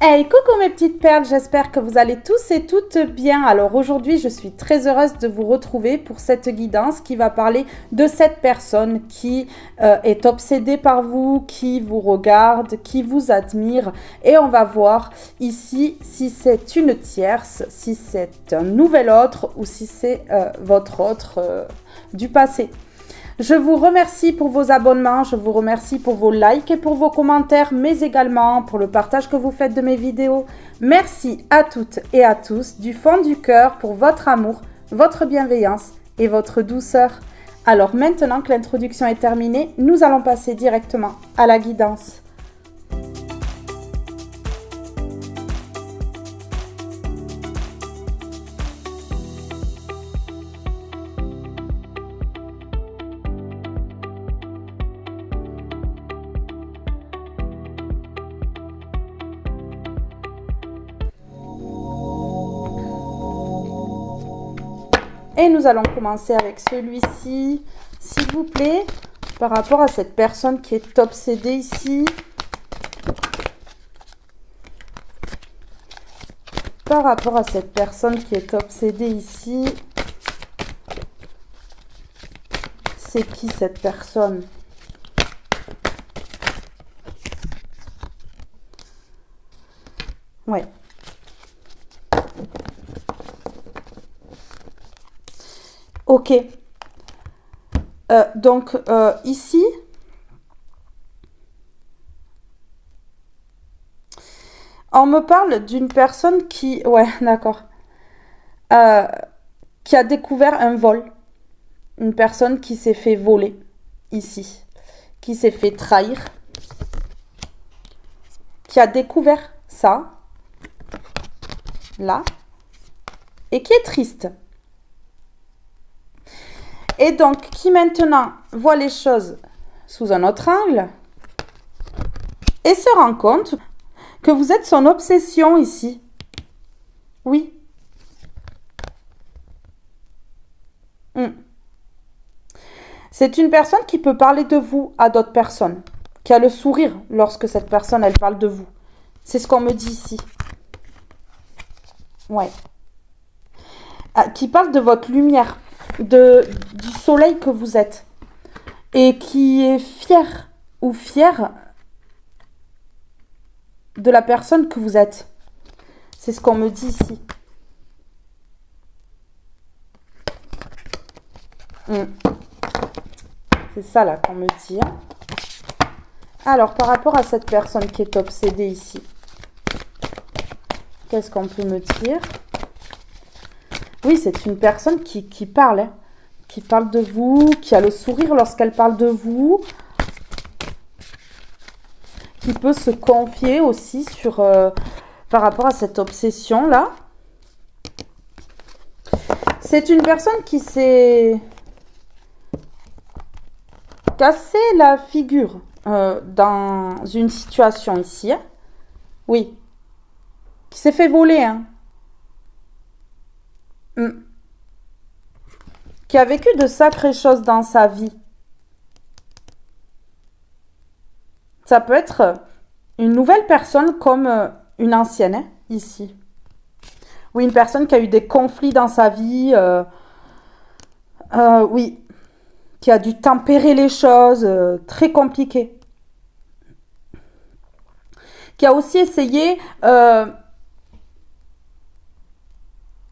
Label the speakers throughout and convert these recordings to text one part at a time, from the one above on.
Speaker 1: Hey, coucou mes petites perles, j'espère que vous allez tous et toutes bien. Alors aujourd'hui, je suis très heureuse de vous retrouver pour cette guidance qui va parler de cette personne qui est obsédée par vous, qui vous regarde, qui vous admire. Et on va voir ici si c'est une tierce, si c'est un nouvel autre ou si c'est votre autre du passé. Je vous remercie pour vos abonnements, je vous remercie pour vos likes et pour vos commentaires, mais également pour le partage que vous faites de mes vidéos. Merci à toutes et à tous du fond du cœur pour votre amour, votre bienveillance et votre douceur. Alors maintenant que l'introduction est terminée, nous allons passer directement à la guidance. Et nous allons commencer avec celui-ci, s'il vous plaît, par rapport à cette personne qui est obsédée ici. Par rapport à cette personne qui est obsédée ici, c'est qui cette personne? Ouais. Ok. Donc, ici, on me parle d'une personne qui... Ouais, d'accord. Qui a découvert un vol. Une personne qui s'est fait voler, ici. Qui s'est fait trahir. Qui a découvert ça, là. Et qui est triste. Et donc, qui maintenant voit les choses sous un autre angle et se rend compte que vous êtes son obsession ici. Oui. C'est une personne qui peut parler de vous à d'autres personnes, qui a le sourire lorsque cette personne, elle parle de vous. C'est ce qu'on me dit ici. Ouais. Qui parle de votre lumière, du soleil que vous êtes. Et qui est fier ou fière de la personne que vous êtes. C'est ce qu'on me dit ici. C'est ça là qu'on me dit. Alors, par rapport à cette personne qui est obsédée ici, qu'est-ce qu'on peut me dire? Oui, c'est une personne qui parle, hein, qui parle de vous, qui a le sourire lorsqu'elle parle de vous, qui peut se confier aussi sur, par rapport à cette obsession-là. C'est une personne qui s'est cassé la figure dans une situation ici. Hein. Oui. Qui s'est fait voler. Hein. Qui a vécu de sacrées choses dans sa vie. Ça peut être une nouvelle personne comme une ancienne, hein, ici. Oui, une personne qui a eu des conflits dans sa vie. Oui. Qui a dû tempérer les choses, très compliquées. Qui a aussi essayé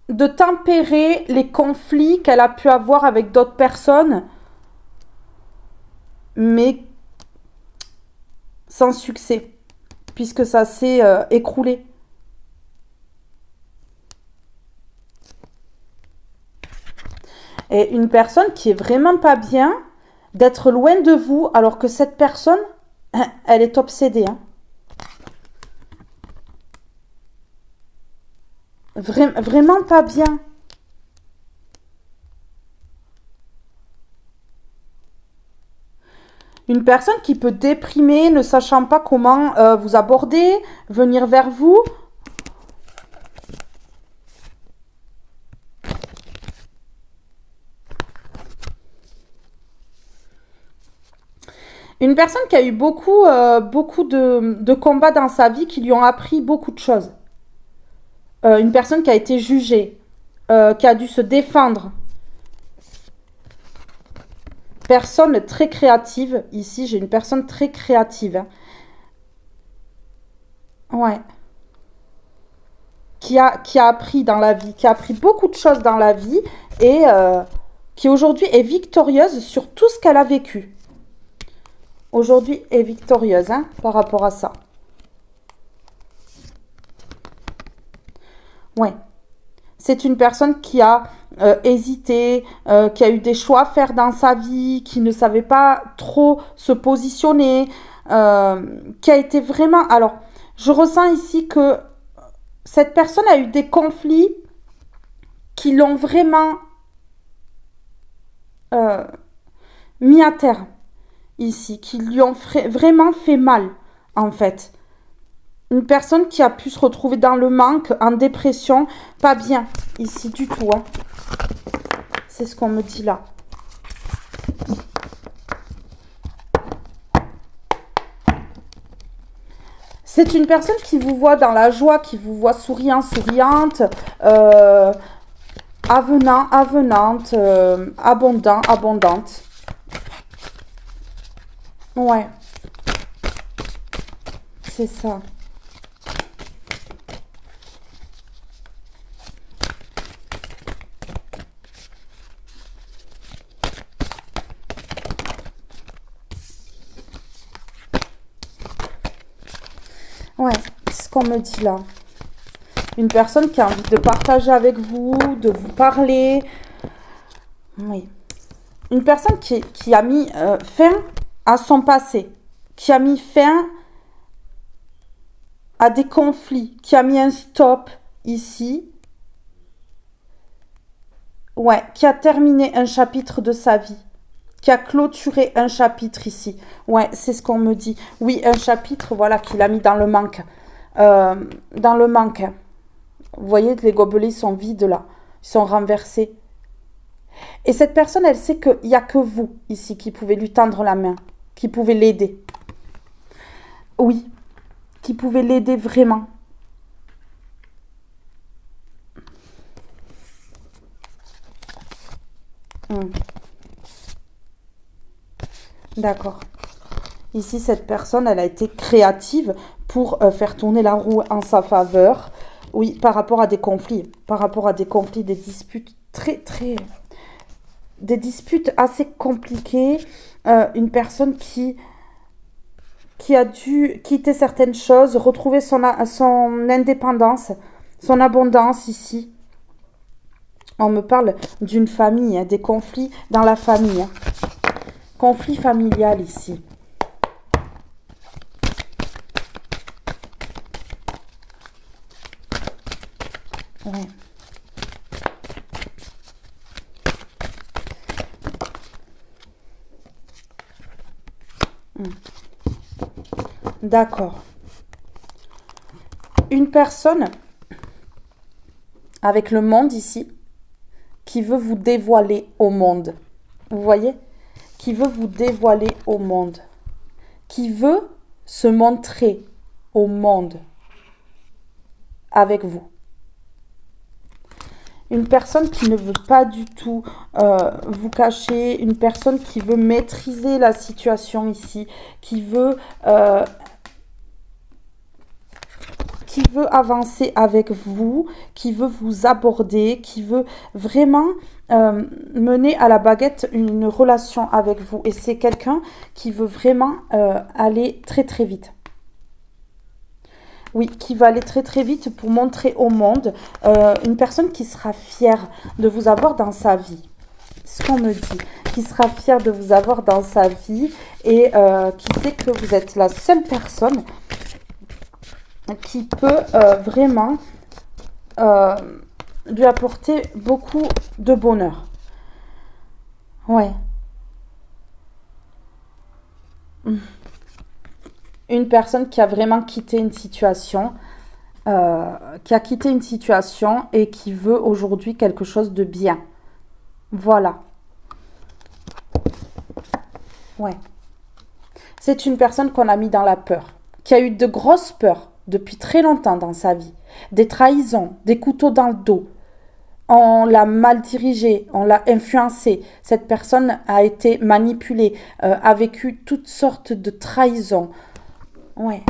Speaker 1: de tempérer les conflits qu'elle a pu avoir avec d'autres personnes, mais sans succès, puisque ça s'est écroulé. Et une personne qui est vraiment pas bien d'être loin de vous, alors que cette personne, elle est obsédée. Hein. Vraiment pas bien. Une personne qui peut déprimer, ne sachant pas comment vous aborder, venir vers vous. Une personne qui a eu beaucoup de combats dans sa vie qui lui ont appris beaucoup de choses. Une personne qui a été jugée, qui a dû se défendre. Personne très créative. Ici, j'ai une personne très créative. Hein. Ouais. Qui a appris dans la vie, qui a appris beaucoup de choses dans la vie et qui aujourd'hui est victorieuse sur tout ce qu'elle a vécu. Aujourd'hui est victorieuse hein, par rapport à ça. Ouais. C'est une personne qui a hésité, qui a eu des choix à faire dans sa vie, qui ne savait pas trop se positionner, qui a été vraiment... Alors, je ressens ici que cette personne a eu des conflits qui l'ont vraiment euh, mis à terre ici, qui lui ont vraiment fait mal, en fait. Une personne qui a pu se retrouver dans le manque, en dépression, pas bien, ici, du tout. Hein. C'est ce qu'on me dit là. C'est une personne qui vous voit dans la joie, qui vous voit souriant, souriante, avenant, avenante, abondant, abondante. Ouais, c'est ça. Ouais, c'est ce qu'on me dit là. Une personne qui a envie de partager avec vous, de vous parler. Oui. Une personne qui a mis fin à son passé, qui a mis fin à des conflits, qui a mis un stop ici. Ouais, qui a terminé un chapitre de sa vie, qui a clôturé un chapitre ici. Ouais, c'est ce qu'on me dit. Oui, un chapitre, voilà, qu'il a mis dans le manque. Dans le manque. Vous voyez que les gobelets sont vides là. Ils sont renversés. Et cette personne, elle sait qu'il n'y a que vous ici qui pouvez lui tendre la main, qui pouvez l'aider. Oui, qui pouvez l'aider vraiment. Hmm. D'accord. Ici, cette personne, elle a été créative pour faire tourner la roue en sa faveur. Oui, par rapport à des conflits. Par rapport à des conflits, des disputes des disputes assez compliquées. Une personne qui a dû quitter certaines choses, retrouver son indépendance, son abondance ici. On me parle d'une famille, hein, des conflits dans la famille. Hein. Conflit familial ici. Ouais. D'accord. Une personne avec le monde ici qui veut vous dévoiler au monde. Vous voyez? Qui veut vous dévoiler au monde. Qui veut se montrer au monde avec vous. Une personne qui ne veut pas du tout vous cacher, une personne qui veut maîtriser la situation ici, qui veut avancer avec vous, qui veut vous aborder, qui veut vraiment mener à la baguette une relation avec vous. Et c'est quelqu'un qui veut vraiment aller très très vite. Oui, qui va aller très très vite pour montrer au monde une personne qui sera fière de vous avoir dans sa vie. C'est ce qu'on me dit. Qui sera fière de vous avoir dans sa vie et qui sait que vous êtes la seule personne qui peut vraiment lui apporter beaucoup de bonheur. Ouais. Une personne qui a vraiment quitté une situation, et qui veut aujourd'hui quelque chose de bien. Voilà. Ouais. C'est une personne qu'on a mis dans la peur, qui a eu de grosses peurs depuis très longtemps dans sa vie. Des trahisons, des couteaux dans le dos. On l'a mal dirigée, on l'a influencée. Cette personne a été manipulée, a vécu toutes sortes de trahisons. Ouais,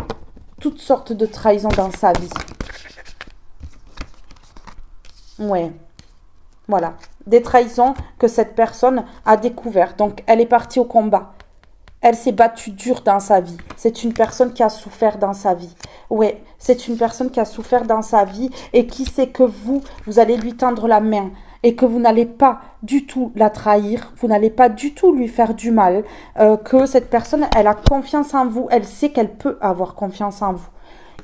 Speaker 1: toutes sortes de trahisons dans sa vie. Ouais, voilà. Des trahisons que cette personne a découvertes. Donc, elle est partie au combat. Elle s'est battue dur dans sa vie. C'est une personne qui a souffert dans sa vie. Ouais, c'est une personne qui a souffert dans sa vie et qui sait que vous allez lui tendre la main et que vous n'allez pas du tout la trahir, vous n'allez pas du tout lui faire du mal, que cette personne, elle a confiance en vous, elle sait qu'elle peut avoir confiance en vous.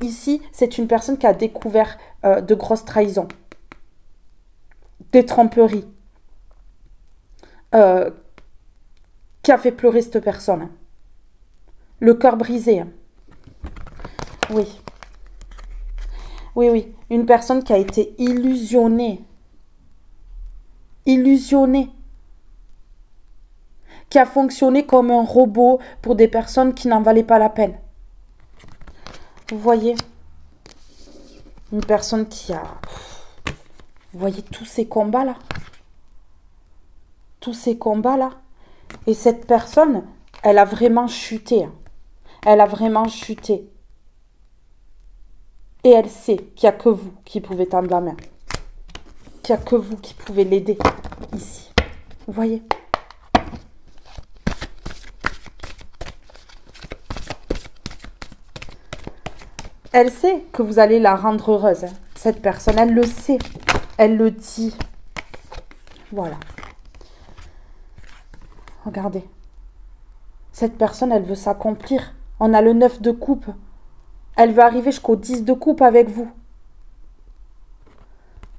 Speaker 1: Ici, c'est une personne qui a découvert de grosses trahisons, des tromperies, qui a fait pleurer cette personne. Le cœur brisé. Oui. Oui, oui. Une personne qui a été illusionnée. Illusionnée. Qui a fonctionné comme un robot pour des personnes qui n'en valaient pas la peine. Vous voyez? Une personne qui a... Vous voyez tous ces combats-là? Tous ces combats-là? Et cette personne, elle a vraiment chuté. Elle a vraiment chuté. Et elle sait qu'il n'y a que vous qui pouvez tendre la main. Qu'il n'y a que vous qui pouvez l'aider ici. Vous voyez? Elle sait que vous allez la rendre heureuse. Cette personne, elle le sait. Elle le dit. Voilà. Regardez. Cette personne, elle veut s'accomplir. On a le 9 de coupe. Elle veut arriver jusqu'au 10 de coupe avec vous.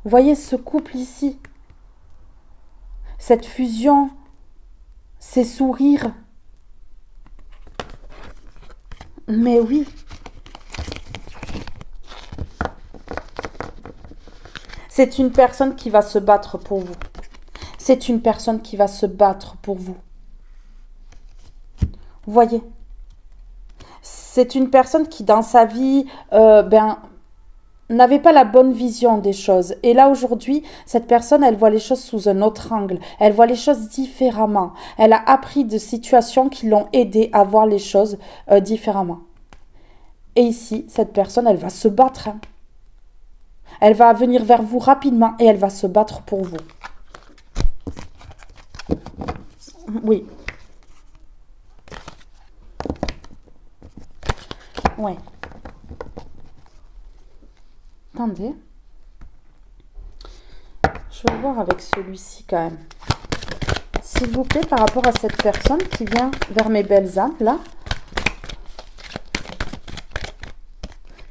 Speaker 1: Vous voyez ce couple ici? Cette fusion, ces sourires. Mais oui. C'est une personne qui va se battre pour vous. C'est une personne qui va se battre pour vous. Vous voyez? C'est une personne qui, dans sa vie, n'avait pas la bonne vision des choses. Et là, aujourd'hui, cette personne, elle voit les choses sous un autre angle. Elle voit les choses différemment. Elle a appris de situations qui l'ont aidé à voir les choses différemment. Et ici, cette personne, elle va se battre. Hein. Elle va venir vers vous rapidement et elle va se battre pour vous. Oui. Ouais. Attendez. Je vais voir avec celui-ci quand même. S'il vous plaît, par rapport à cette personne qui vient vers mes belles âmes, là.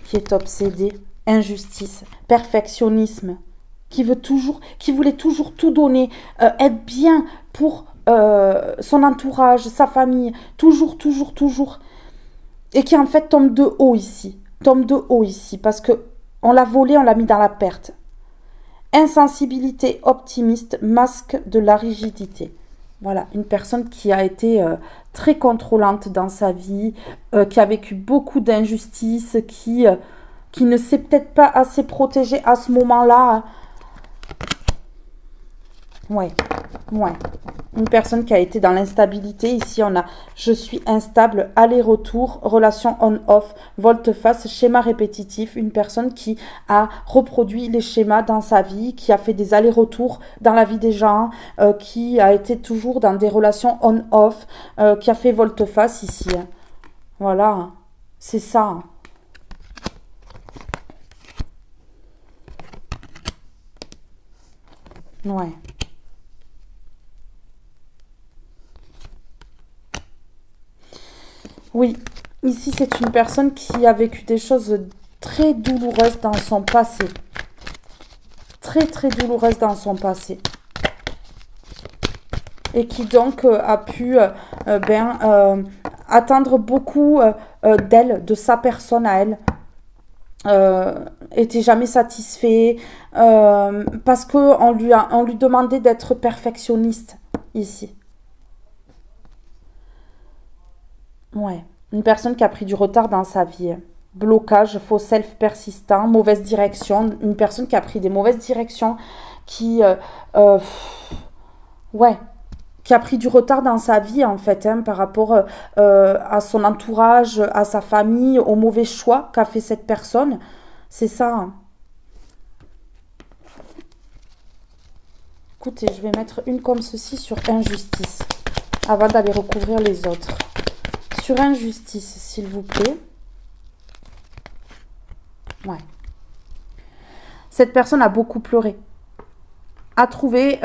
Speaker 1: Qui est obsédée, injustice, perfectionnisme. Qui voulait toujours tout donner, être bien pour son entourage, sa famille. Toujours. Et qui en fait tombe de haut ici. Parce que on l'a volé, on l'a mis dans la perte. Insensibilité optimiste, masque de la rigidité. Voilà, une personne qui a été très contrôlante dans sa vie, qui a vécu beaucoup d'injustices, qui ne s'est peut-être pas assez protégée à ce moment-là. Ouais. Une personne qui a été dans l'instabilité. Ici, on a « je suis instable »,« aller-retour »,« relation on-off »,« volte-face »,« schéma répétitif ». Une personne qui a reproduit les schémas dans sa vie, qui a fait des allers-retours dans la vie des gens, qui a été toujours dans des relations on-off, qui a fait volte-face ici. Voilà, c'est ça. Ouais. Oui, ici c'est une personne qui a vécu des choses très douloureuses dans son passé. Très douloureuses dans son passé. Et qui donc a pu attendre beaucoup d'elle, de sa personne à elle. Était jamais satisfait parce qu'on lui demandait d'être perfectionniste ici. Ouais. Une personne qui a pris du retard dans sa vie. Blocage, faux self persistant, mauvaise direction. Une personne qui a pris des mauvaises directions, qui... ouais. Qui a pris du retard dans sa vie, en fait, hein, par rapport à son entourage, à sa famille, aux mauvais choix qu'a fait cette personne. C'est ça, hein. Écoutez, je vais mettre une comme ceci sur injustice, avant d'aller recouvrir les autres. Sur injustice, s'il vous plaît. Ouais. Cette personne a beaucoup pleuré, a trouvé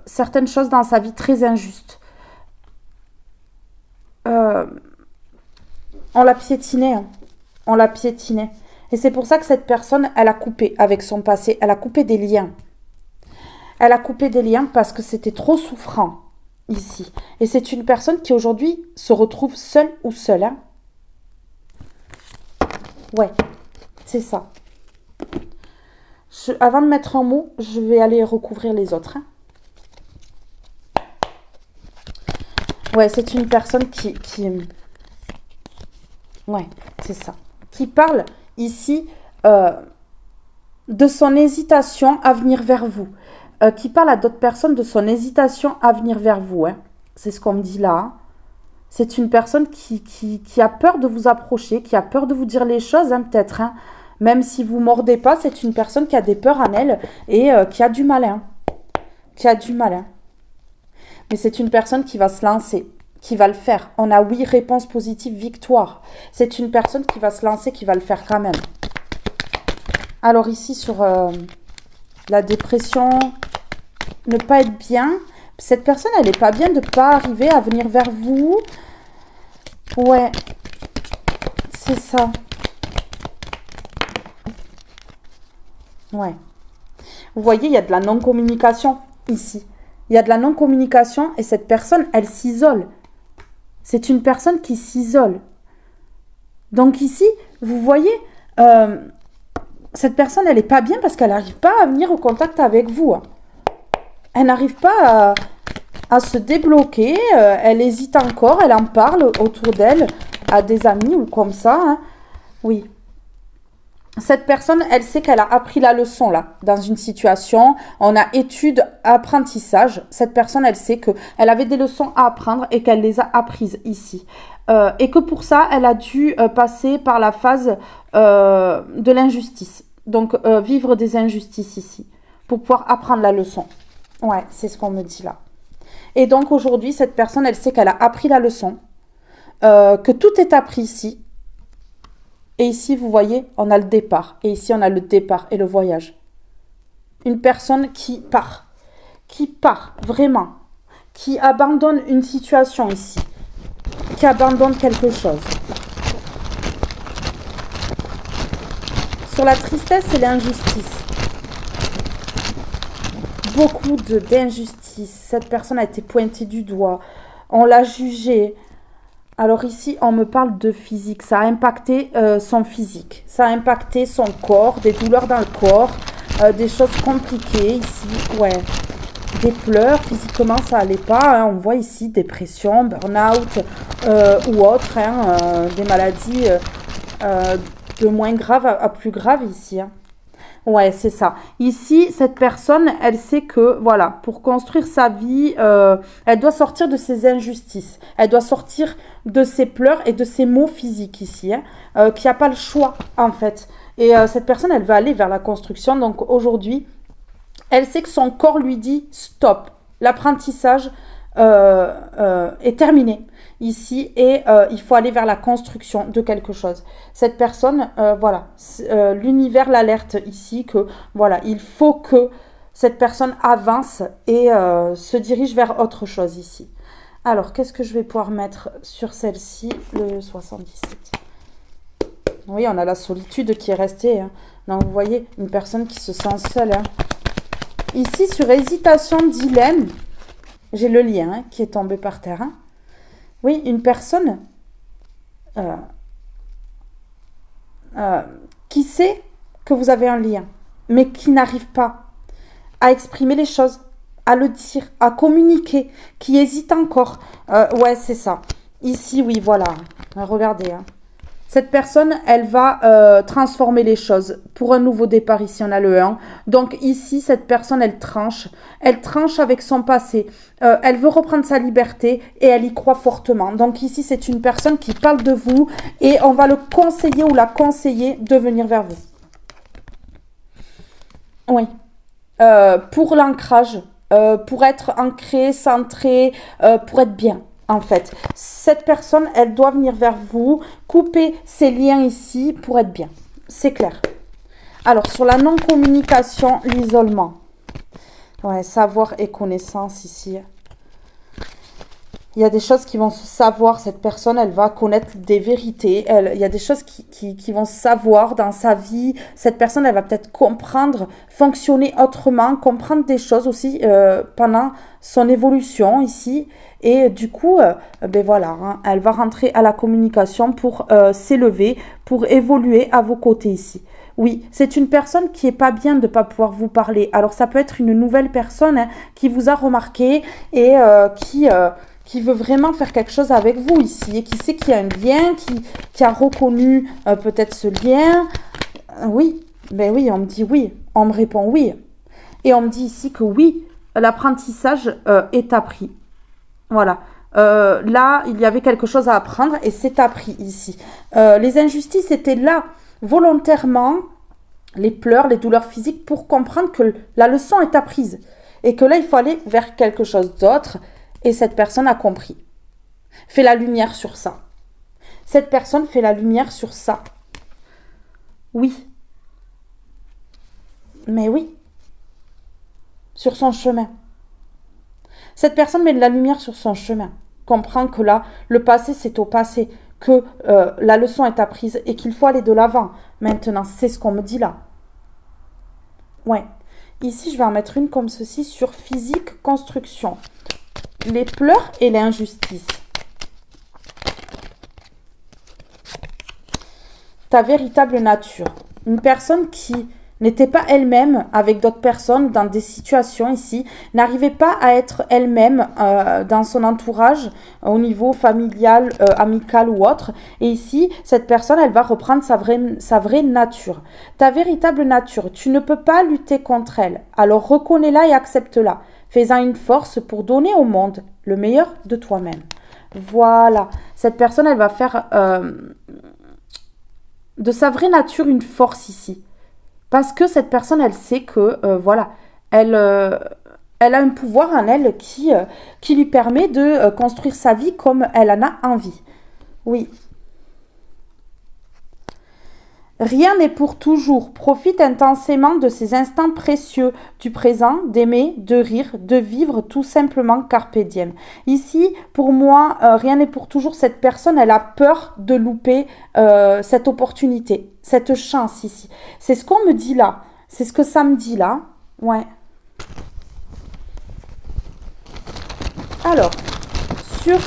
Speaker 1: certaines choses dans sa vie très injustes. Euh, on l'a piétiné, hein. On l'a piétiné. Et c'est pour ça que cette personne, elle a coupé avec son passé, elle a coupé des liens. Elle a coupé des liens parce que c'était trop souffrant ici. Et c'est une personne qui aujourd'hui se retrouve seule ou seule, hein. Ouais, c'est ça. Avant de mettre un mot, je vais aller recouvrir les autres, hein. Ouais, c'est une personne ouais, c'est ça. Qui parle ici de son hésitation à venir vers vous. Qui parle à d'autres personnes de son hésitation à venir vers vous, hein. C'est ce qu'on me dit là, hein. C'est une personne qui a peur de vous approcher, qui a peur de vous dire les choses, hein, peut-être, hein. Même si vous mordez pas, c'est une personne qui a des peurs en elle et qui a du malin. Qui a du malin. Mais c'est une personne qui va se lancer, qui va le faire. On a oui, réponse positive, victoire. C'est une personne qui va se lancer, qui va le faire quand même. Alors ici, sur la dépression, ne pas être bien. Cette personne, elle n'est pas bien de ne pas arriver à venir vers vous. Ouais, c'est ça. Ouais. Vous voyez, il y a de la non-communication ici. Il y a de la non-communication et cette personne, elle s'isole. C'est une personne qui s'isole. Donc ici, vous voyez, cette personne, elle n'est pas bien parce qu'elle n'arrive pas à venir au contact avec vous, hein. Elle n'arrive pas à se débloquer. Elle hésite encore. Elle en parle autour d'elle à des amis ou comme ça, hein. Oui. Cette personne, elle sait qu'elle a appris la leçon là, dans une situation. On a étude, apprentissage. Cette personne, elle sait qu'elle avait des leçons à apprendre et qu'elle les a apprises ici. Et que pour ça, elle a dû passer par la phase de l'injustice. Donc, vivre des injustices ici, pour pouvoir apprendre la leçon. Ouais, c'est ce qu'on me dit là. Et donc, aujourd'hui, cette personne, elle sait qu'elle a appris la leçon, que tout est appris ici. Et ici, vous voyez, on a le départ. Et ici, on a le départ et le voyage. Une personne qui part vraiment, qui abandonne une situation ici, qui abandonne quelque chose. Sur la tristesse et l'injustice, beaucoup d'injustice. Cette personne a été pointée du doigt, on l'a jugée. Alors ici, on me parle de physique. Ça a impacté son physique. Ça a impacté son corps, des douleurs dans le corps, des choses compliquées ici. Ouais, des pleurs. Physiquement, ça allait pas, hein. On voit ici dépression, burn-out ou autre, hein, des maladies de moins graves à plus graves ici, hein. Ouais, c'est ça. Ici, cette personne, elle sait que, voilà, pour construire sa vie, elle doit sortir de ses injustices. Elle doit sortir de ses pleurs et de ses maux physiques ici, hein, qui n'a pas le choix, en fait. Et cette personne, elle va aller vers la construction. Donc, aujourd'hui, elle sait que son corps lui dit stop. L'apprentissage est terminé ici et il faut aller vers la construction de quelque chose. Cette personne, voilà, l'univers l'alerte ici que voilà, il faut que cette personne avance et se dirige vers autre chose ici. Alors, qu'est-ce que je vais pouvoir mettre sur celle-ci, le 77? Oui, on a la solitude qui est restée, hein. Donc, vous voyez, une personne qui se sent seule, hein. Ici, sur hésitation, dilemme, j'ai le lien, hein, qui est tombé par terre, hein. Oui, une personne qui sait que vous avez un lien, mais qui n'arrive pas à exprimer les choses, à le dire, à communiquer, qui hésite encore. Ouais, c'est ça. Ici, oui, voilà. Regardez. Hein. Cette personne, elle va transformer les choses pour un nouveau départ. Ici, on a le 1. Donc ici, cette personne, elle tranche. Elle tranche avec son passé. Elle veut reprendre sa liberté et elle y croit fortement. Donc ici, c'est une personne qui parle de vous et on va le conseiller ou la conseiller de venir vers vous. Oui. Pour l'ancrage, pour être ancré, centré, pour être bien. En fait, cette personne, elle doit venir vers vous, couper ses liens ici pour être bien. C'est clair. Alors, sur la non-communication, l'isolement. Ouais, savoir et connaissance ici. Il y a des choses qui vont se savoir. Cette personne, elle va connaître des vérités. Il y a des choses qui vont se savoir dans sa vie. Cette personne, elle va peut-être comprendre, fonctionner autrement, comprendre des choses aussi pendant son évolution ici. Et du coup, ben voilà, hein, elle va rentrer à la communication pour s'élever, pour évoluer à vos côtés ici. Oui, c'est une personne qui est pas bien de ne pas pouvoir vous parler. Alors, ça peut être une nouvelle personne hein, qui vous a remarqué et qui veut vraiment faire quelque chose avec vous ici et qui sait qu'il y a un lien, qui a reconnu peut-être ce lien. Oui, ben oui, on me dit oui, on me répond oui. Et on me dit ici que oui, l'apprentissage est appris. Voilà. Là, il y avait quelque chose à apprendre et c'est appris ici. Les injustices étaient là volontairement, les pleurs, les douleurs physiques, pour comprendre que la leçon est apprise et que là, il faut aller vers quelque chose d'autre. Et cette personne a compris. Fait la lumière sur ça. Cette personne fait la lumière sur ça. Oui. Mais oui. Sur son chemin. Cette personne met de la lumière sur son chemin. Comprend que là, le passé, c'est au passé. Que la leçon est apprise et qu'il faut aller de l'avant. Maintenant, c'est ce qu'on me dit là. Ouais. Ici, je vais en mettre une comme ceci sur physique, construction. Les pleurs et l'injustice. Ta véritable nature. Une personne qui n'était pas elle-même avec d'autres personnes dans des situations ici, n'arrivait pas à être elle-même dans son entourage au niveau familial, amical ou autre. Et ici, cette personne, elle va reprendre sa vraie nature. Ta véritable nature, tu ne peux pas lutter contre elle. Alors reconnais-la et accepte-la. Fais-en une force pour donner au monde le meilleur de toi-même. Voilà. Cette personne, elle va faire de sa vraie nature une force ici. Parce que cette personne, elle sait que, voilà, elle a un pouvoir en elle qui lui permet de construire sa vie comme elle en a envie. Oui. Rien n'est pour toujours. Profite intensément de ces instants précieux du présent, d'aimer, de rire, de vivre tout simplement carpe diem. Ici, pour moi, rien n'est pour toujours. Cette personne, elle a peur de louper cette opportunité, cette chance ici. C'est ce qu'on me dit là. C'est ce que ça me dit là. Ouais. Alors, sur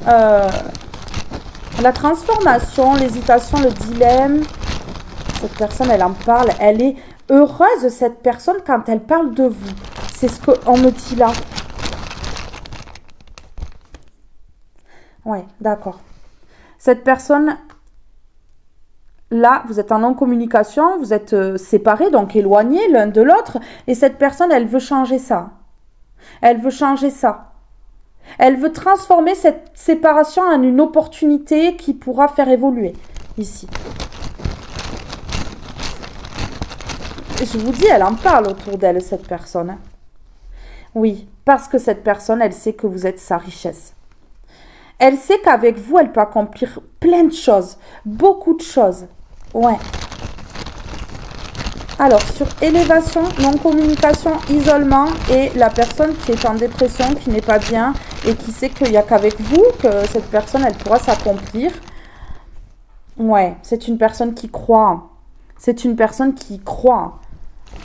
Speaker 1: la transformation, l'hésitation, le dilemme... Cette personne, elle en parle. Elle est heureuse, cette personne, quand elle parle de vous. C'est ce qu'on me dit là. Ouais, d'accord. Cette personne, là, vous êtes en non-communication, vous êtes séparés, donc éloignés l'un de l'autre. Et cette personne, elle veut changer ça. Elle veut changer ça. Elle veut transformer cette séparation en une opportunité qui pourra faire évoluer ici. Je vous dis, elle en parle autour d'elle, cette personne. Oui, parce que cette personne, elle sait que vous êtes sa richesse. Elle sait qu'avec vous, elle peut accomplir plein de choses, beaucoup de choses. Ouais. Alors, sur élévation, non-communication, isolement et la personne qui est en dépression, qui n'est pas bien et qui sait qu'il n'y a qu'avec vous que cette personne, elle pourra s'accomplir. Ouais, c'est une personne qui croit. C'est une personne qui croit.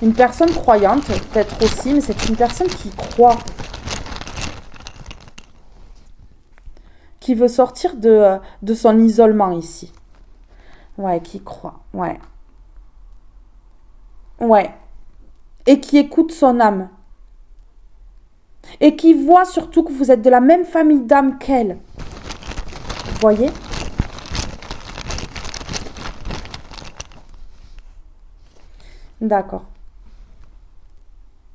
Speaker 1: Une personne croyante, peut-être aussi, mais c'est une personne qui croit. Qui veut sortir de son isolement ici. Ouais, qui croit. Ouais. Ouais. Et qui écoute son âme. Et qui voit surtout que vous êtes de la même famille d'âme qu'elle. Voyez? D'accord.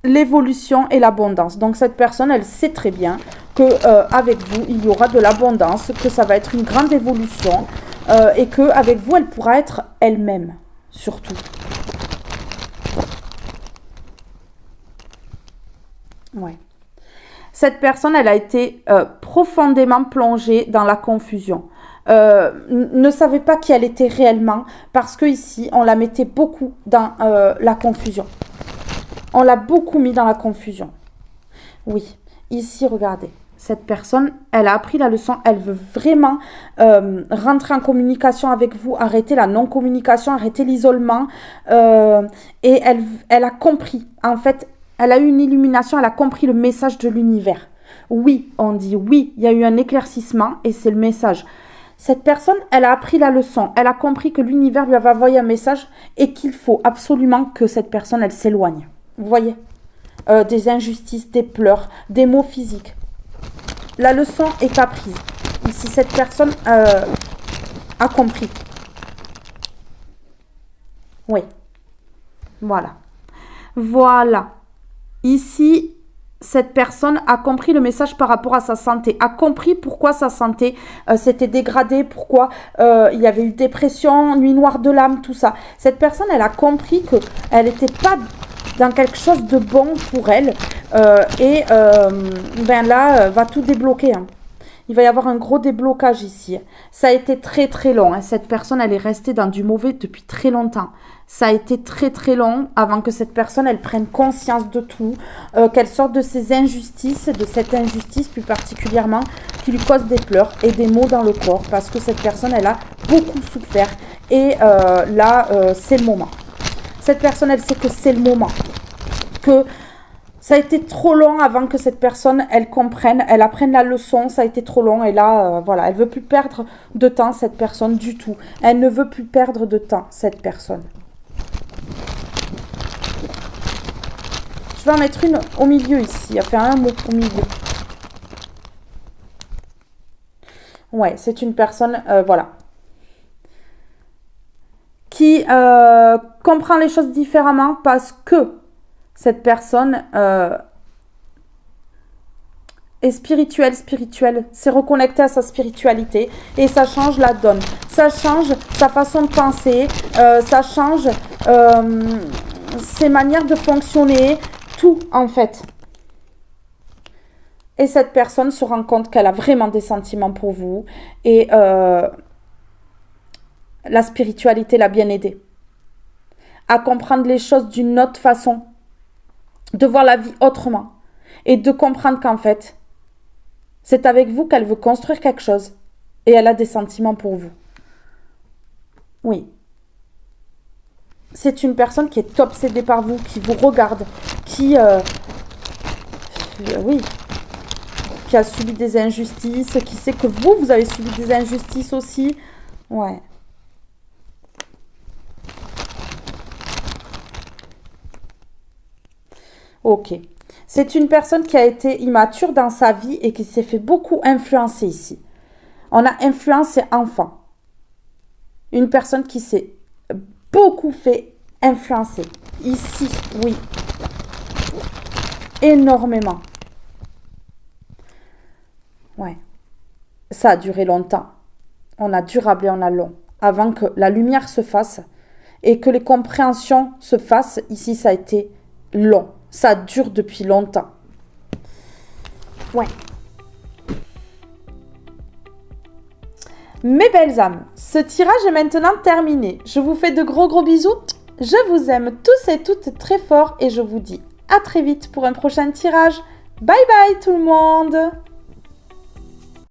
Speaker 1: L'évolution et l'abondance. Donc cette personne, elle sait très bien que avec vous, il y aura de l'abondance, que ça va être une grande évolution et que avec vous, elle pourra être elle-même, surtout. Ouais. Cette personne, elle a été profondément plongée dans la confusion. Ne savait pas qui elle était réellement parce que ici, on la mettait beaucoup dans la confusion. On l'a beaucoup mis dans la confusion. Oui, ici, regardez. Cette personne, elle a appris la leçon. Elle veut vraiment rentrer en communication avec vous, arrêter la non-communication, arrêter l'isolement. Et elle a compris. En fait, elle a eu une illumination. Elle a compris le message de l'univers. Oui, on dit oui. Il y a eu un éclaircissement et c'est le message. Cette personne, elle a appris la leçon. Elle a compris que l'univers lui avait envoyé un message et qu'il faut absolument que cette personne, elle s'éloigne. Vous voyez, des injustices, des pleurs, des maux physiques. La leçon est apprise. Ici, cette personne a compris. Oui. Voilà. Voilà. Ici, cette personne a compris le message par rapport à sa santé, a compris pourquoi sa santé s'était dégradée, pourquoi il y avait eu dépression, nuit noire de l'âme, tout ça. Cette personne, elle a compris qu'elle n'était pas dans quelque chose de bon pour elle ben là, va tout débloquer. Hein. Il va y avoir un gros déblocage ici. Ça a été très très long. Hein. Cette personne, elle est restée dans du mauvais depuis très longtemps. Ça a été très très long avant que cette personne, elle prenne conscience de tout, qu'elle sorte de ses injustices, de cette injustice plus particulièrement, qui lui cause des pleurs et des maux dans le corps, parce que cette personne, elle a beaucoup souffert. Et là, c'est le moment. Cette personne, elle sait que c'est le moment. Que ça a été trop long avant que cette personne, elle comprenne, elle apprenne la leçon. Ça a été trop long. Et là, voilà, elle ne veut plus perdre de temps, cette personne, du tout. Elle ne veut plus perdre de temps, cette personne. Je vais en mettre une au milieu ici. Enfin, un mot au milieu. Ouais, c'est une personne, voilà. Qui comprend les choses différemment parce que cette personne est spirituelle, s'est reconnectée à sa spiritualité et ça change la donne. Ça change sa façon de penser, ça change ses manières de fonctionner, tout en fait. Et cette personne se rend compte qu'elle a vraiment des sentiments pour vous et la spiritualité l'a bien aidée à comprendre les choses d'une autre façon, de voir la vie autrement et de comprendre qu'en fait, c'est avec vous qu'elle veut construire quelque chose et elle a des sentiments pour vous. Oui. C'est une personne qui est obsédée par vous, qui vous regarde, qui oui, qui a subi des injustices, qui sait que vous avez subi des injustices aussi. Ouais. Ok. C'est une personne qui a été immature dans sa vie et qui s'est fait beaucoup influencer ici. On a influencé enfant. Une personne qui s'est beaucoup fait influencer. Ici, oui. Énormément. Ouais. Ça a duré longtemps. On a durable et on a long. Avant que la lumière se fasse et que les compréhensions se fassent, ici, ça a été long. Ça dure depuis longtemps. Ouais. Mes belles âmes, ce tirage est maintenant terminé. Je vous fais de gros bisous. Je vous aime tous et toutes très fort et je vous dis à très vite pour un prochain tirage. Bye bye tout le monde!